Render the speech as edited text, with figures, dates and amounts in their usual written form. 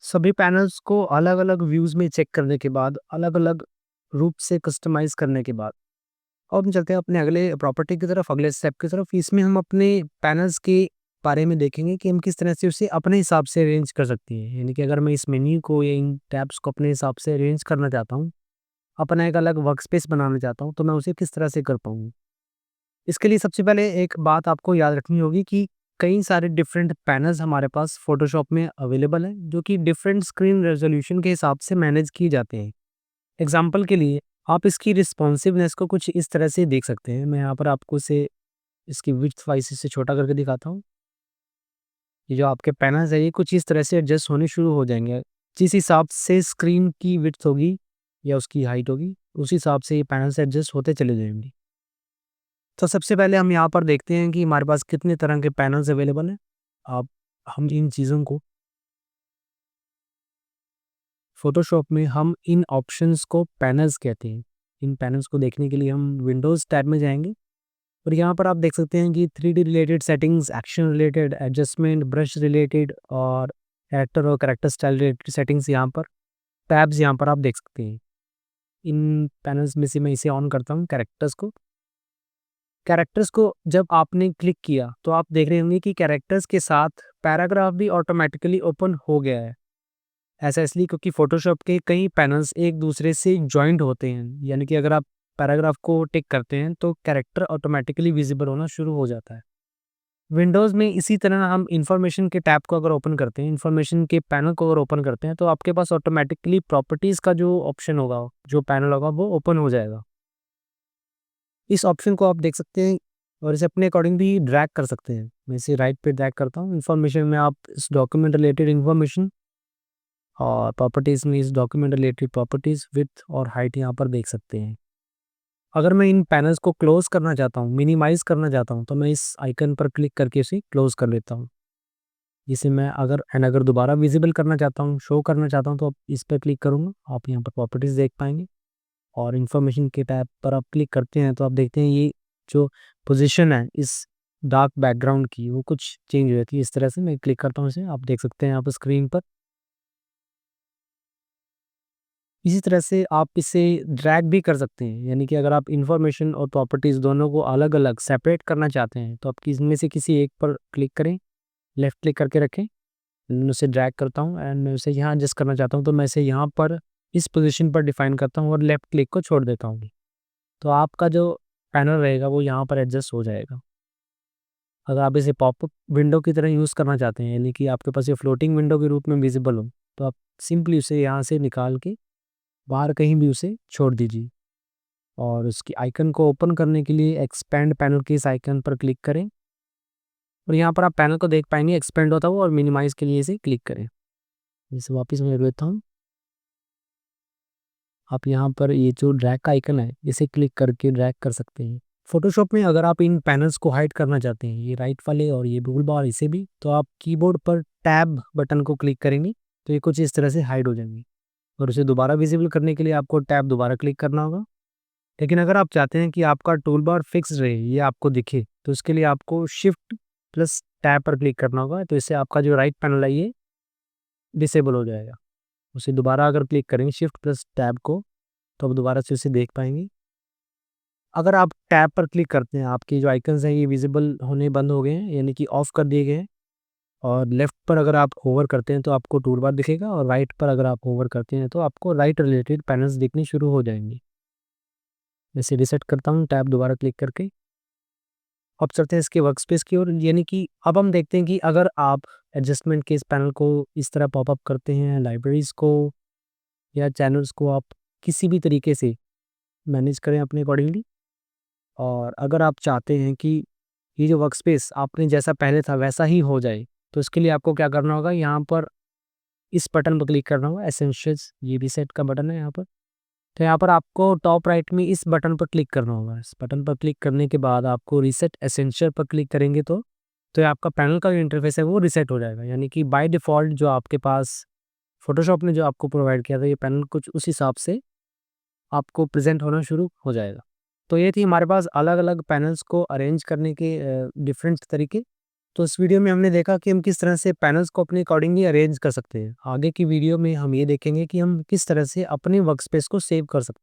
सभी पैनल्स को अलग-अलग व्यूज़ में चेक करने के बाद, अलग-अलग रूप से कस्टमाइज़ करने के बाद, अब हम चलते हैं अपने अगले प्रॉपर्टी की तरफ, अगले स्टेप की तरफ। इसमें हम अपने पैनल्स के बारे में देखेंगे कि हम किस तरह से उसे अपने हिसाब से अरेंज कर सकते हैं। यानी कि अगर मैं इस मेन्यू को या इन टैब्स को अपने हिसाब से अरेंज करना चाहता हूँ, अपना एक अलग वर्कस्पेस बनाना चाहता हूँ, तो मैं उसे किस तरह से कर पाऊँगा? इसके लिए सबसे पहले एक बात आपको याद रखनी होगी कि कई सारे डिफरेंट पैनल्स हमारे पास फ़ोटोशॉप में अवेलेबल हैं, जो कि डिफरेंट स्क्रीन रेज़ोल्यूशन के हिसाब से मैनेज किए जाते हैं। एग्ज़ाम्पल के लिए आप इसकी रिस्पॉन्सिवनेस को कुछ इस तरह से देख सकते हैं। मैं यहाँ पर आपको इसे इसकी विड्थ वाइज़ इसे छोटा करके दिखाता हूँ। ये जो आपके पैनल्स हैं, ये कुछ इस तरह से एडजस्ट होने शुरू हो जाएँगे। जिस हिसाब से स्क्रीन की विड्थ होगी या उसकी हाइट होगी, उस हिसाब से ये पैनल्स एडजस्ट होते चले जाएँगे। तो सबसे पहले हम यहाँ पर देखते हैं कि हमारे पास कितने तरह के पैनल्स अवेलेबल हैं। आप हम इन चीज़ों को फ़ोटोशॉप में हम इन ऑप्शंस को पैनल्स कहते हैं। इन पैनल्स को देखने के लिए हम विंडोज़ टैब में जाएँगे और यहाँ पर आप देख सकते हैं कि 3D related settings, action related, adjustment, brush related और एक्टर और कैरेक्टर स्टाइल रिलेटेड सेटिंग्स यहाँ पर, टैब्स यहाँ पर आप देख सकते हैं। इन पैनल्स में से मैं इसे ऑन करता हूँ कैरेक्टर्स को। कैरेक्टर्स को जब आपने क्लिक किया तो आप देख रहे होंगे कि कैरेक्टर्स के साथ पैराग्राफ भी ऑटोमेटिकली ओपन हो गया है। ऐसा इसलिए क्योंकि फ़ोटोशॉप के कई पैनल्स एक दूसरे से जॉइंट होते हैं। यानी कि अगर आप पैराग्राफ को टिक करते हैं तो कैरेक्टर ऑटोमेटिकली विजिबल होना शुरू हो जाता है। विंडोज़ में इसी तरह हम इन्फॉर्मेशन के टैब को अगर ओपन करते हैं, इन्फॉर्मेशन के पैनल को अगर ओपन करते हैं तो आपके पास ऑटोमेटिकली प्रॉपर्टीज़ का जो ऑप्शन होगा, जो पैनल होगा वो ओपन हो जाएगा। इस ऑप्शन को आप देख सकते हैं और इसे अपने अकॉर्डिंग भी ड्रैग कर सकते हैं। मैं इसे राइट पे ड्रैग करता हूँ। इन्फॉर्मेशन में आप इस डॉक्यूमेंट रिलेटेड इन्फॉर्मेशन और प्रॉपर्टीज़ में इस डॉक्यूमेंट रिलेटेड प्रॉपर्टीज़, विड्थ और हाइट यहाँ पर देख सकते हैं। अगर मैं इन पैनल्स को क्लोज़ करना चाहता हूँ, मिनिमाइज़ करना चाहता हूँ, तो मैं इस आइकन पर क्लिक करके इसे क्लोज़ कर लेता हूँ। इसे मैं अगर दोबारा विज़िबल करना चाहता हूँ, शो करना चाहता हूँ, तो आप इस पे क्लिक करूँगा। आप यहाँ पर प्रॉपर्टीज़ देख पाएँगे और इन्फॉर्मेशन के टैब पर आप क्लिक करते हैं, तो आप देखते हैं ये जो पोज़ीशन है इस डार्क बैकग्राउंड की, वो कुछ चेंज हो जाती है। इस तरह से मैं क्लिक करता हूँ इसे, आप देख सकते हैं यहाँ पर स्क्रीन पर। इसी तरह से आप इसे ड्रैग भी कर सकते हैं, यानी कि अगर आप इन्फॉर्मेशन और प्रॉपर्टीज़ दोनों को अलग-अलग सेपरेट करना चाहते हैं, तो आप इनमें से किसी एक पर क्लिक करें, लेफ़्ट क्लिक करके रखें। मैं उसे ड्रैग करता हूँ एंड मैं उसे यहाँ एडजस्ट करना चाहता हूँ, तो मैं इसे यहाँ पर इस पोज़ीशन पर डिफ़ाइन करता हूँ और लेफ़्ट क्लिक को छोड़ देता हूँ। तो आपका जो पैनल रहेगा वो यहाँ पर एडजस्ट हो जाएगा। अगर आप इसे पॉपअप विंडो की तरह यूज़ करना चाहते हैं, यानी कि आपके पास ये फ्लोटिंग विंडो के रूप में विज़िबल हो, तो आप सिंपली उसे यहाँ से निकाल के बाहर कहीं भी उसे छोड़ दीजिए और उसकी आइकन को ओपन करने के लिए एक्सपैंड पैनल के इस आइकन पर क्लिक करें और यहाँ पर आप पैनल को देख पाएँगे एक्सपैंड होता हुआ और मिनिमाइज़ के लिए इसे क्लिक करें। इसे वापस मैं लेता हूँ। आप यहाँ पर ये जो ड्रैग का आइकन है, इसे क्लिक करके ड्रैग कर सकते हैं। फ़ोटोशॉप में अगर आप इन पैनल्स को हाइड करना चाहते हैं, ये राइट वाले और ये टूल बार इसे भी, तो आप कीबोर्ड पर टैब बटन को क्लिक करेंगे, तो ये कुछ इस तरह से हाइड हो जाएँगे और उसे दोबारा विज़िबल करने के लिए आपको टैब दोबारा क्लिक करना होगा। लेकिन अगर आप चाहते हैं कि आपका टूल बार फिक्स रहे, ये आपको दिखे, तो इसके लिए आपको शिफ्ट प्लस टैब पर क्लिक करना होगा, तो इससे आपका जो राइट पैनल है ये डिसेबल हो जाएगा। उसे दोबारा अगर क्लिक करेंगे शिफ्ट प्लस टैब को, तो आप दोबारा से उसे देख पाएँगे। अगर आप टैब पर क्लिक करते हैं, आपके जो आइकन्स हैं ये विज़िबल होने बंद हो गए हैं, यानी कि ऑफ कर दिए गए हैं और लेफ्ट पर अगर आप होवर करते हैं तो आपको टूल बार दिखेगा और राइट पर अगर आप होवर करते हैं तो आपको राइट रिलेटेड पैनल्स दिखने शुरू हो जाएँगे। मैं इसे रीसेट करता हूँ टैब दोबारा क्लिक करके। अब चलते हैं इसके वर्कस्पेस की ओर, यानी कि अब हम देखते हैं कि अगर आप एडजस्टमेंट के इस पैनल को इस तरह पॉपअप करते हैं, लाइब्रेरीज़ को या चैनल्स को आप किसी भी तरीके से मैनेज करें अपने अकॉर्डिंगली और अगर आप चाहते हैं कि ये जो वर्कस्पेस आपने जैसा पहले था वैसा ही हो जाए, तो इसके लिए आपको क्या करना होगा, यहाँ पर इस बटन पर क्लिक करना होगा, एसेंशियल्स ये रीसेट का बटन है यहाँ पर। तो यहाँ पर आपको टॉप राइट में इस बटन पर क्लिक करना होगा। इस बटन पर क्लिक करने के बाद आपको रीसेट एसेंशियल पर क्लिक करेंगे तो ये आपका पैनल का जो इंटरफेस है वो रीसेट हो जाएगा। यानी कि बाय डिफ़ॉल्ट जो आपके पास फ़ोटोशॉप ने जो आपको प्रोवाइड किया था, ये पैनल कुछ उस हिसाब से आपको प्रेज़ेंट होना शुरू हो जाएगा। तो ये थी हमारे पास अलग-अलग पैनल्स को अरेंज करने के डिफ़रेंट तरीके। तो इस वीडियो में हमने देखा कि हम किस तरह से पैनल्स को अपने अकॉर्डिंगली अरेंज कर सकते हैं। आगे की वीडियो में हम ये देखेंगे कि हम किस तरह से अपने वर्कस्पेस को सेव कर सकते हैं।